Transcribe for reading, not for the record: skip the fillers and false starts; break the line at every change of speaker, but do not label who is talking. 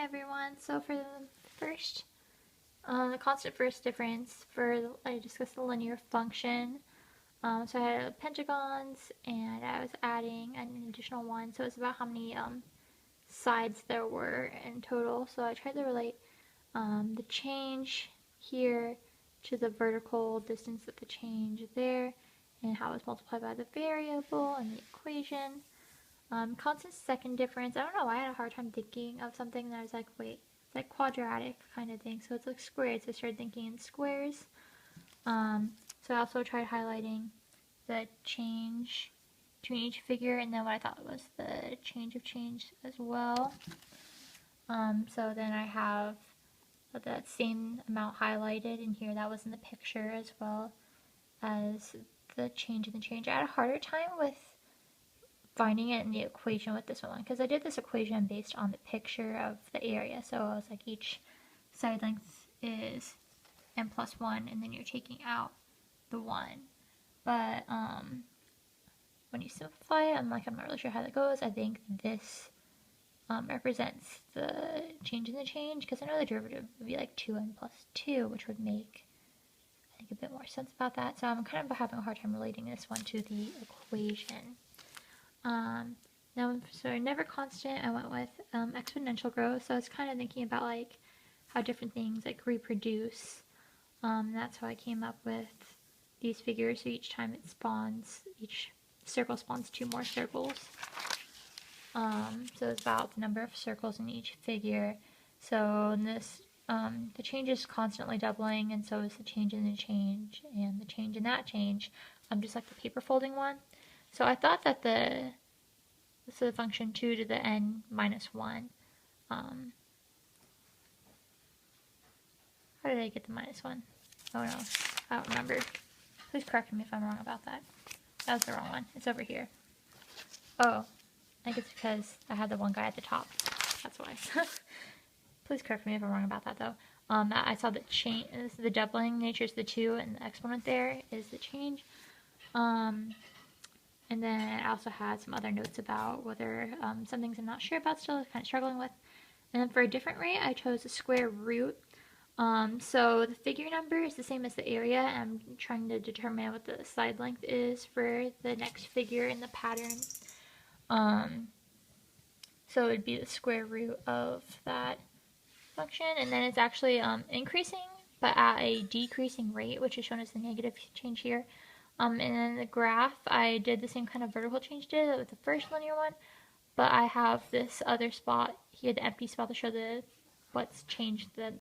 everyone. So for the first, the constant first difference I discussed the linear function. So I had pentagons and I was adding an additional one. So it's about how many sides there were in total. So I tried to relate the change here to the vertical distance of the change there and how it's multiplied by the variable and the equation. Constant second difference, I don't know why I had a hard time thinking of something that I was like, wait, it's like quadratic kind of thing, so it's like squared, so I started thinking in squares. So I also tried highlighting the change between each figure and then what I thought was the change of change as well. So then I have that same amount highlighted in here that was in the picture as well as the change in the change. I had a harder time with finding it in the equation with this one because I did this equation based on the picture of the area. So I was like, each side length is n plus 1 and then you're taking out the 1. But when you simplify it, I'm not really sure how that goes. I think this represents the change in the change because I know the derivative would be like 2n plus 2, which would make I think a bit more sense about that. So I'm kind of having a hard time relating this one to the equation. Now, so never constant, I went with exponential growth. So I was kind of thinking about like how different things like reproduce. That's how I came up with these figures. So each time it spawns, each circle spawns 2 more circles. So it's about the number of circles in each figure. So in this, the change is constantly doubling, and so is the change in the change, and the change in that change. Just like the paper folding one. So I thought that this is the function 2 to the n minus 1. How did I get the minus 1? Oh no, I don't remember. Please correct me if I'm wrong about that. That was the wrong one. It's over here. Oh, I think it's because I had the one guy at the top. That's why. Please correct me if I'm wrong about that though. I saw the change, the doubling nature is the 2 and the exponent there is the change. And then I also had some other notes about whether some things I'm not sure about still, kind of struggling with. And then for a different rate, I chose the square root. So the figure number is the same as the area. I'm trying to determine what the side length is for the next figure in the pattern. So it would be the square root of that function. And then it's actually increasing, but at a decreasing rate, which is shown as the negative change here. And then the graph, I did the same kind of vertical change did with the first linear one, but I have this other spot here, the empty spot, to show what's changed, the